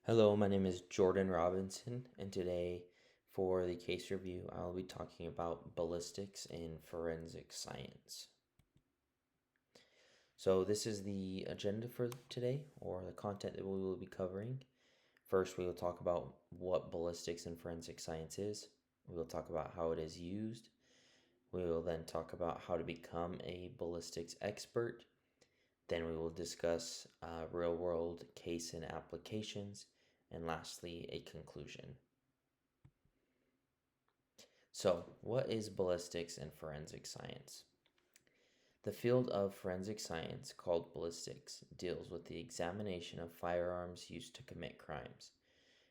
Hello, my name is Jordan Robinson, and today for the case review, I'll be talking about ballistics in forensic science. So, this is the agenda for today, or the content that we will be covering. First, we will talk about what ballistics in forensic science is. We will talk about how it is used. We will then talk about how to become a ballistics expert. Then we will discuss real world case and applications. And lastly, a conclusion. So, what is ballistics and forensic science? The field of forensic science, called ballistics, deals with the examination of firearms used to commit crimes.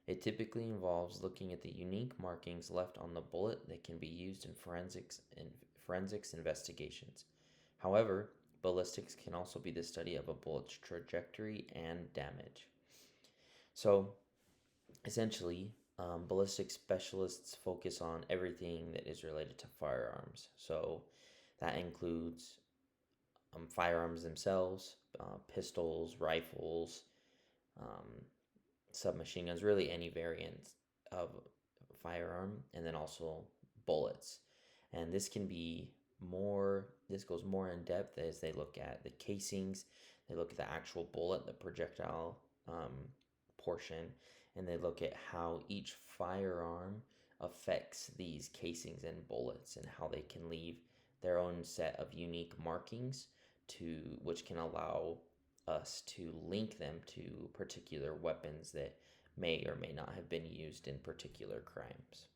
It typically involves looking at the unique markings left on the bullet that can be used in forensics investigations. However, ballistics can also be the study of a bullet's trajectory and damage. So, essentially, ballistic specialists focus on everything that is related to firearms. So that includes firearms themselves, pistols, rifles, um, submachine guns, really any variant of firearm, and then also bullets. And this goes more in depth as they look at the casings, they look at the actual bullet, the projectile portion, and they look at how each firearm affects these casings and bullets and how they can leave their own set of unique markings to which can allow us to link them to particular weapons that may or may not have been used in particular crimes.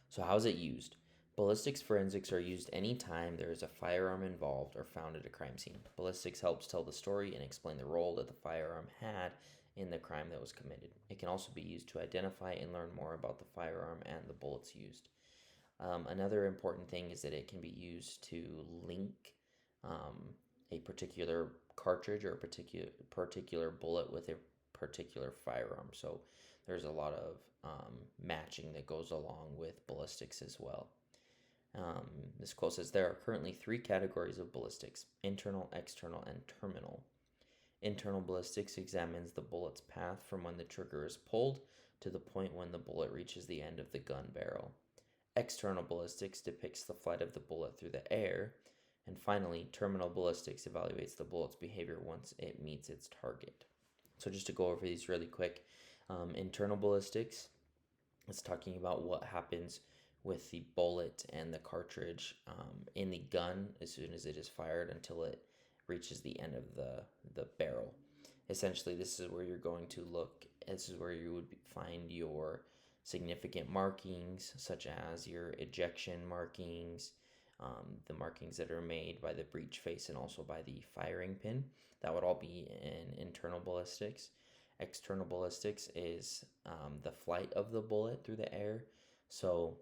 So, how is it used? Ballistics forensics are used anytime there is a firearm involved or found at a crime scene. Ballistics helps tell the story and explain the role that the firearm had in the crime that was committed. It can also be used to identify and learn more about the firearm and the bullets used. Another important thing is that it can be used to link a particular cartridge or a particular bullet with a particular firearm. So there's a lot of matching that goes along with ballistics as well. This quote says there are currently three categories of ballistics: internal, external, and terminal. Internal ballistics examines the bullet's path from when the trigger is pulled to the point when the bullet reaches the end of the gun barrel. External ballistics depicts the flight of the bullet through the air. And finally, terminal ballistics evaluates the bullet's behavior once it meets its target. So just to go over these really quick, internal ballistics is talking about what happens with the bullet and the cartridge in the gun as soon as it is fired until it reaches the end of the barrel. Essentially, this is where you're going to look. This is where you would find your significant markings, such as your ejection markings, the markings that are made by the breech face and also by the firing pin. That would all be in internal ballistics. External ballistics is the flight of the bullet through the air. So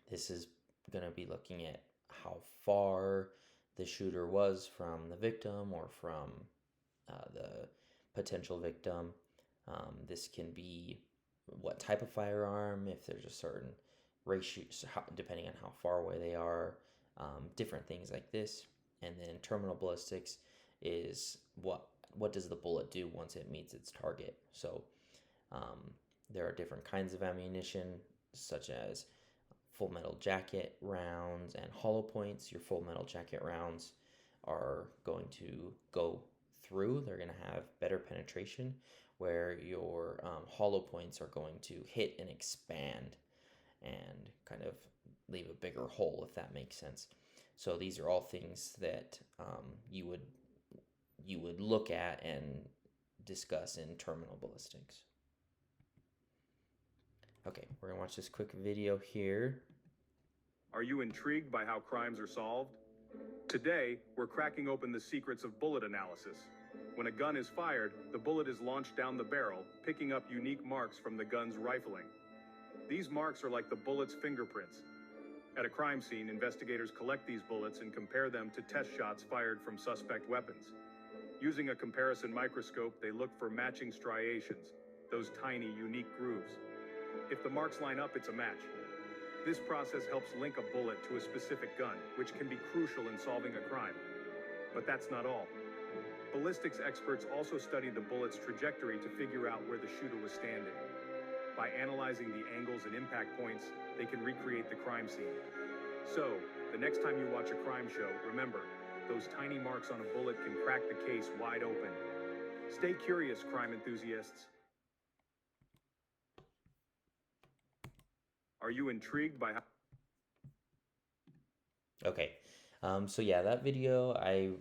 this is going to be looking at how far the shooter was from the victim or from the potential victim. This can be what type of firearm, if there's a certain ratio, depending on how far away they are, different things like this. And then terminal ballistics is what does the bullet do once it meets its target. So there are different kinds of ammunition, such as full metal jacket rounds and hollow points. Your full metal jacket rounds are going to go through, they're going to have better penetration, where your hollow points are going to hit and expand and kind of leave a bigger hole, if that makes sense. So these are all things that you would look at and discuss in terminal ballistics. Okay, we're gonna watch this quick video here. Are you intrigued by how crimes are solved? Today, we're cracking open the secrets of bullet analysis. When a gun is fired, the bullet is launched down the barrel, picking up unique marks from the gun's rifling. These marks are like the bullet's fingerprints. At a crime scene, investigators collect these bullets and compare them to test shots fired from suspect weapons. Using a comparison microscope, they look for matching striations, those tiny, unique grooves. If the marks line up, it's a match. This process helps link a bullet to a specific gun, which can be crucial in solving a crime. But that's not all. Ballistics experts also studied the bullet's trajectory to figure out where the shooter was standing. By analyzing the angles and impact points, they can recreate the crime scene. So, the next time you watch a crime show, remember, those tiny marks on a bullet can crack the case wide open. Stay curious, crime enthusiasts. Are you intrigued by how... Okay, so yeah, that video I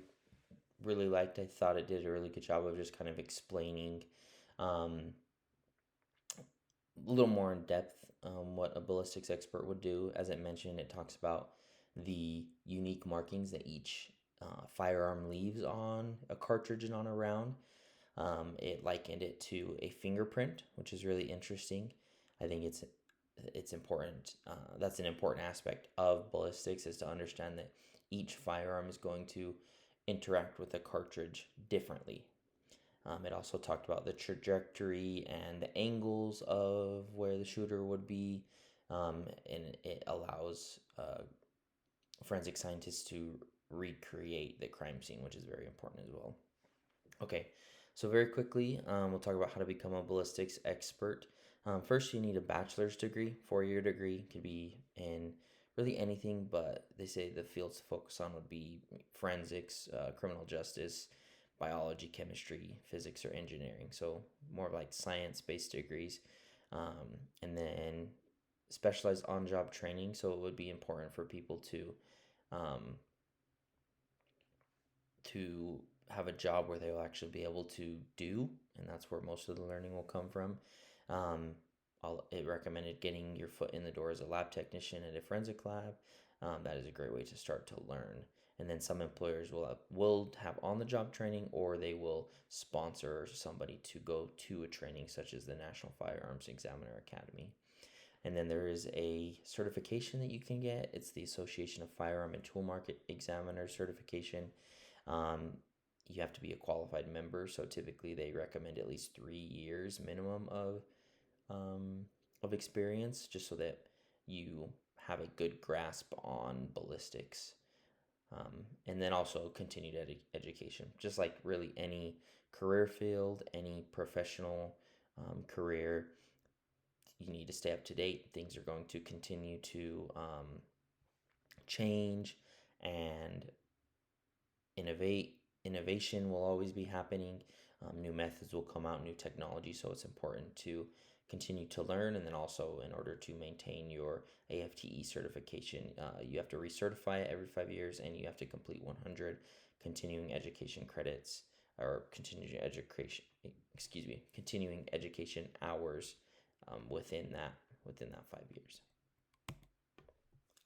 really liked. I thought it did a really good job of just kind of explaining um, a little more in depth what a ballistics expert would do. As it mentioned, it talks about the unique markings that each firearm leaves on a cartridge and on a round. It likened it to a fingerprint, which is really interesting. I think it's important. That's an important aspect of ballistics, is to understand that each firearm is going to interact with a cartridge differently. It also talked about the trajectory and the angles of where the shooter would be, and it allows forensic scientists to recreate the crime scene, which is very important as well. Okay, so very quickly, we'll talk about how to become a ballistics expert. First, you need a bachelor's degree, 4-year degree. Could be in really anything, but they say the fields to focus on would be forensics, criminal justice, biology, chemistry, physics, or engineering. So more like science-based degrees, and then specialized on-job training. So it would be important for people um, to have a job where they'll actually be able to do, and that's where most of the learning will come from. Um, it recommended getting your foot in the door as a lab technician at a forensic lab. That is a great way to start to learn. And then some employers will have on the job training, or they will sponsor somebody to go to a training such as the National Firearms Examiner Academy. And then there is a certification that you can get. It's the Association of Firearm and Tool Market Examiner certification. Um, you have to be a qualified member, so typically they recommend at least 3 years minimum of experience, just so that you have a good grasp on ballistics. And then also continued education, just like really any career field, any professional career, you need to stay up to date. Things are going to continue to change and innovate. Innovation will always be happening. New methods will come out, new technology. So it's important to continue to learn. And then also, in order to maintain your AFTE certification, you have to recertify it every 5 years, and you have to complete 100 continuing education credits, or continuing education hours within that 5 years.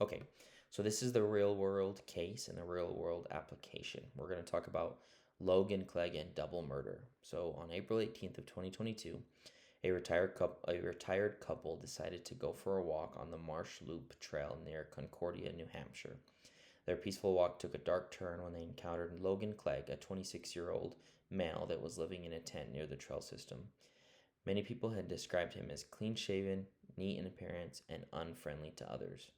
Okay, so this is the real world case and the real world application. We're going to talk about Logan Clegg and double murder. So on April 18th of 2022, a retired couple decided to go for a walk on the Marsh Loop Trail near Concordia, New Hampshire. Their peaceful walk took a dark turn when they encountered Logan Clegg, a 26-year-old male that was living in a tent near the trail system. Many people had described him as clean-shaven, neat in appearance, and unfriendly to others.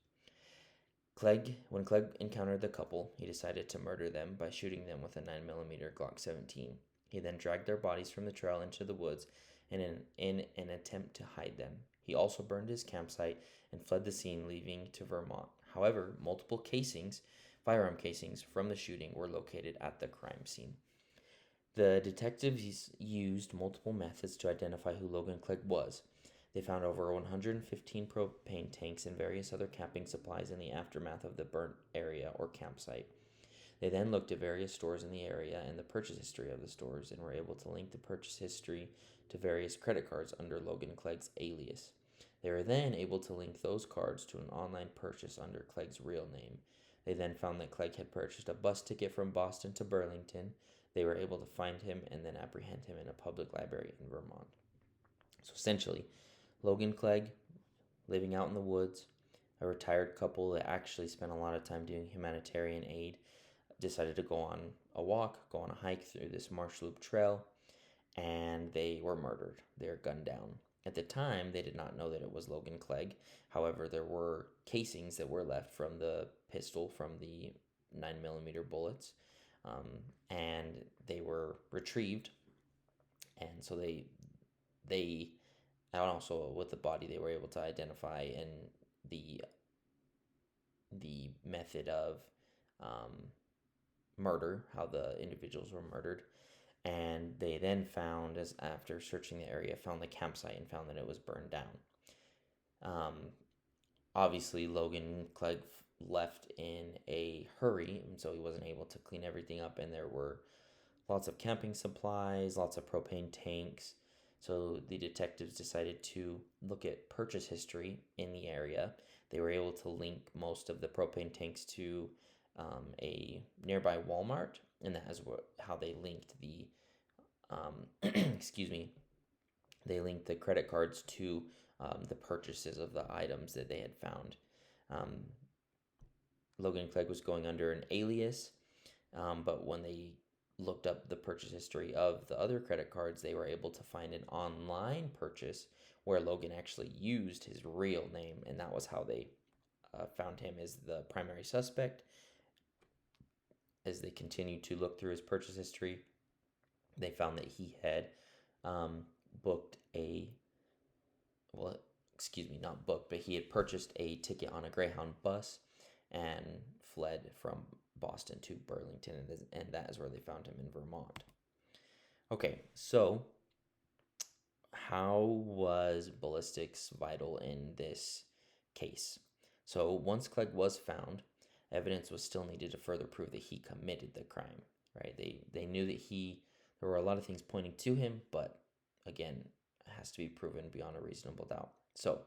When Clegg encountered the couple, he decided to murder them by shooting them with a 9mm Glock 17. He then dragged their bodies from the trail into the woods in an attempt to hide them. He also burned his campsite and fled the scene, leaving to Vermont. However, multiple firearm casings from the shooting were located at the crime scene. The detectives used multiple methods to identify who Logan Clegg was. They found over 115 propane tanks and various other camping supplies in the aftermath of the burnt area or campsite. They then looked at various stores in the area and the purchase history of the stores, and were able to link the purchase history to various credit cards under Logan Clegg's alias. They were then able to link those cards to an online purchase under Clegg's real name. They then found that Clegg had purchased a bus ticket from Boston to Burlington. They were able to find him and then apprehend him in a public library in Vermont. So essentially, Logan Clegg, living out in the woods, a retired couple that actually spent a lot of time doing humanitarian aid, decided to go on a walk, go on a hike through this Marsh Loop Trail, and they were murdered. They were gunned down. At the time, they did not know that it was Logan Clegg. However, there were casings that were left from the pistol from the 9mm bullets. and they were retrieved. And so they and also with the body they were able to identify in the the method of um, murder, how the individuals were murdered. And they then found, as after searching the area, found the campsite and found that it was burned down. Um, Obviously, Logan Clegg left in a hurry, and so he wasn't able to clean everything up. And there were lots of camping supplies, lots of propane tanks. So the detectives decided to look at purchase history in the area. They were able to link most of the propane tanks to a nearby Walmart, and that is how they linked the excuse me, they linked the credit cards to the purchases of the items that they had found. Um, Logan Clegg was going under an alias, but when they looked up the purchase history of the other credit cards, they were able to find an online purchase where Logan actually used his real name, and that was how they found him as the primary suspect. As they continued to look through his purchase history, they found that he had um, booked a well, excuse me, not booked, but he had purchased a ticket on a Greyhound bus and fled from Boston to Burlington, and that is where they found him in Vermont. Okay, so how was ballistics vital in this case? So once Clegg was found, evidence was still needed to further prove that he committed the crime. Right? They knew that there were a lot of things pointing to him, but again, it has to be proven beyond a reasonable doubt. So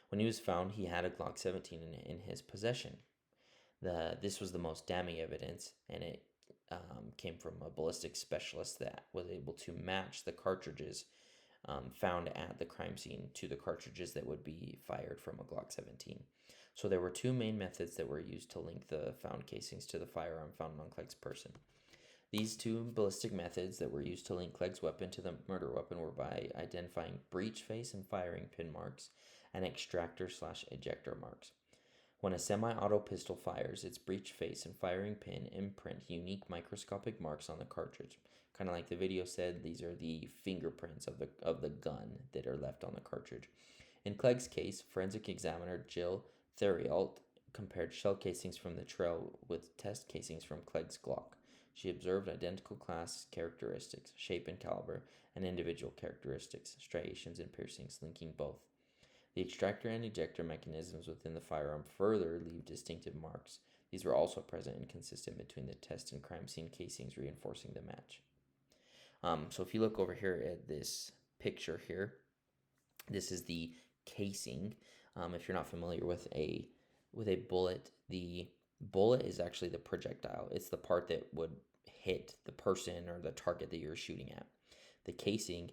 when he was found, he had a Glock 17 in his possession. This was the most damning evidence, and it came from a ballistics specialist that was able to match the cartridges found at the crime scene to the cartridges that would be fired from a Glock 17. So there were two main methods that were used to link the found casings to the firearm found on Clegg's person. These two ballistic methods that were used to link Clegg's weapon to the murder weapon were by identifying breech face and firing pin marks and extractor/ejector marks. When a semi-auto pistol fires, its breech face and firing pin imprint unique microscopic marks on the cartridge. Kind of like the video said, these are the fingerprints of the gun that are left on the cartridge. In Clegg's case, forensic examiner Jill Theriault compared shell casings from the trail with test casings from Clegg's Glock. She observed identical class characteristics, shape and caliber, and individual characteristics, striations and piercings linking both. The extractor and ejector mechanisms within the firearm further leave distinctive marks. These were also present and consistent between the test and crime scene casings, reinforcing the match. So if you look over here at this picture here, this is the casing. If you're not familiar with a bullet, the bullet is actually the projectile. It's the part that would hit the person or the target that you're shooting at. The casing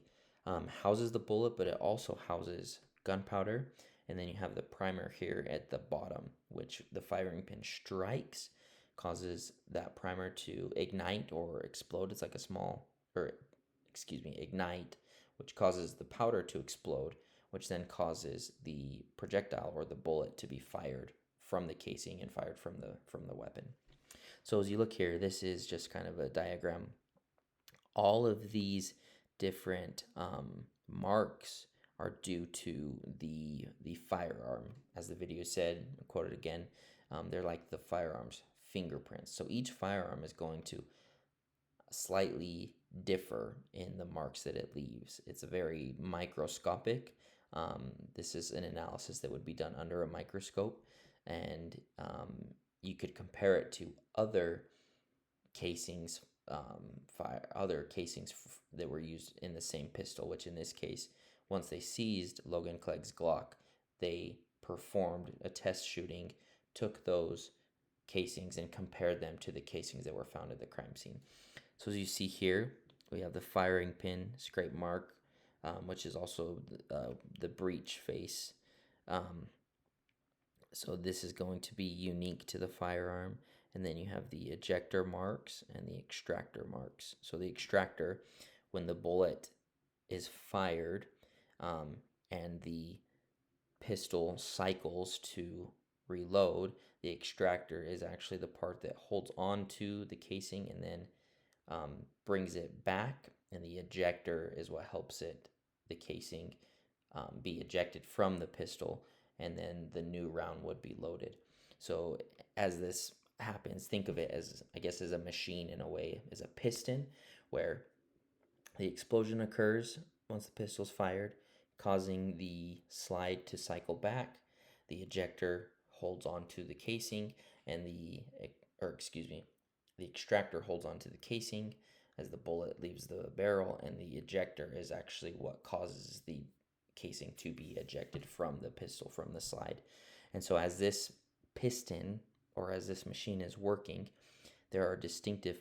houses the bullet, but it also houses gunpowder. And then you have the primer here at the bottom, which the firing pin strikes, causes that primer to ignite or explode. It's like a small, or excuse me, ignite, which causes the powder to explode, which then causes the projectile or the bullet to be fired from the casing and fired from the weapon. So as you look here, this is just kind of a diagram. All of these different marks are due to the firearm. As the video said, quoted again, they're like the firearm's fingerprints. So each firearm is going to slightly differ in the marks that it leaves. It's a very microscopic. This is an analysis that would be done under a microscope, and you could compare it to other casings, that were used in the same pistol. Which in this case, once they seized Logan Clegg's Glock, they performed a test shooting, took those casings and compared them to the casings that were found at the crime scene. So as you see here, we have the firing pin scrape mark, which is also the breech face. So this is going to be unique to the firearm. And then you have the ejector marks and the extractor marks. So the extractor, when the bullet is fired and the pistol cycles to reload, the extractor is actually the part that holds on to the casing and then brings it back, and the ejector is what helps the casing, be ejected from the pistol, and then the new round would be loaded. So as this happens, think of it as, I guess, as a machine in a way, as a piston, where the explosion occurs once the pistol is fired, causing the slide to cycle back. The ejector holds onto the casing, and the extractor holds onto the casing as the bullet leaves the barrel, and the ejector is actually what causes the casing to be ejected from the pistol, from the slide. And so, as this piston or as this machine is working, there are distinctive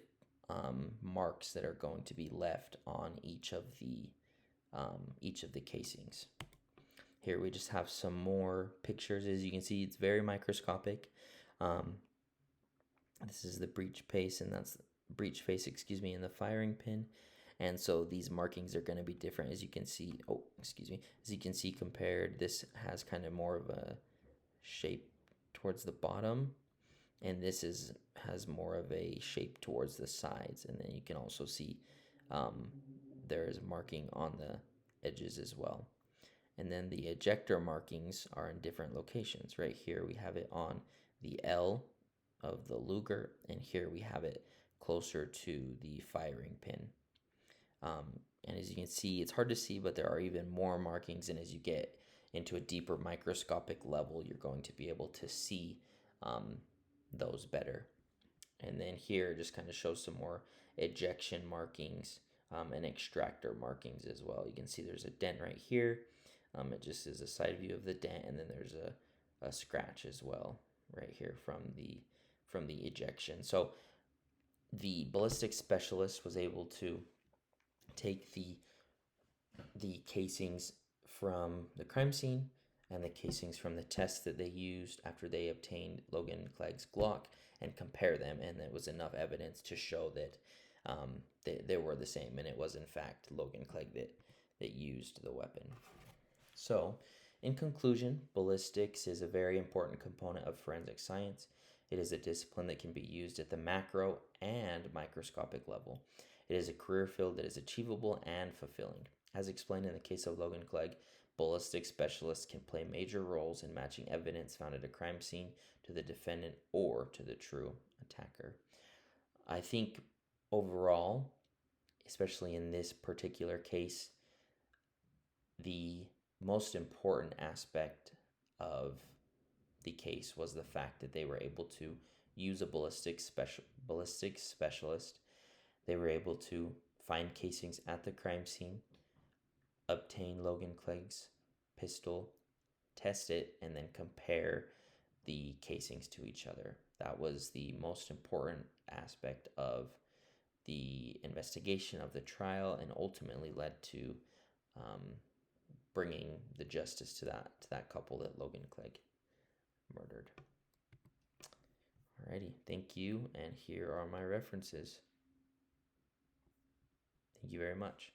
marks that are going to be left on each of the casings. Here we just have some more pictures. As you can see, it's very microscopic. Um, this is the breech face, and that's breech face, in the firing pin. And so these markings are going to be different, as you can see. As you can see compared, this has kind of more of a shape towards the bottom, and this has more of a shape towards the sides. And then you can also see there is marking on the edges as well. And then the ejector markings are in different locations. Right here we have it on the L of the Luger, and here we have it closer to the firing pin. And as you can see, it's hard to see, but there are even more markings, and as you get into a deeper microscopic level, you're going to be able to see those better. And then here just kind of shows some more ejection markings and extractor markings as well. You can see there's a dent right here. It just is a side view of the dent, and then there's a scratch as well right here from the ejection. So the ballistics specialist was able to take the casings from the crime scene and the casings from the tests that they used after they obtained Logan Clegg's Glock and compare them, and there was enough evidence to show that they were the same, and it was in fact Logan Clegg that used the weapon. So, in conclusion, ballistics is a very important component of forensic science. It is a discipline that can be used at the macro and microscopic level. It is a career field that is achievable and fulfilling. As explained in the case of Logan Clegg, ballistic specialists can play major roles in matching evidence found at a crime scene to the defendant or to the true attacker. I think overall, especially in this particular case, the most important aspect of the case was the fact that they were able to use a ballistics specialist. They were able to find casings at the crime scene, obtain Logan Clegg's pistol, test it, and then compare the casings to each other. That was the most important aspect of the investigation of the trial, and ultimately led to um, bringing the justice to that couple that Logan Clegg murdered. Alrighty, thank you, and here are my references. Thank you very much.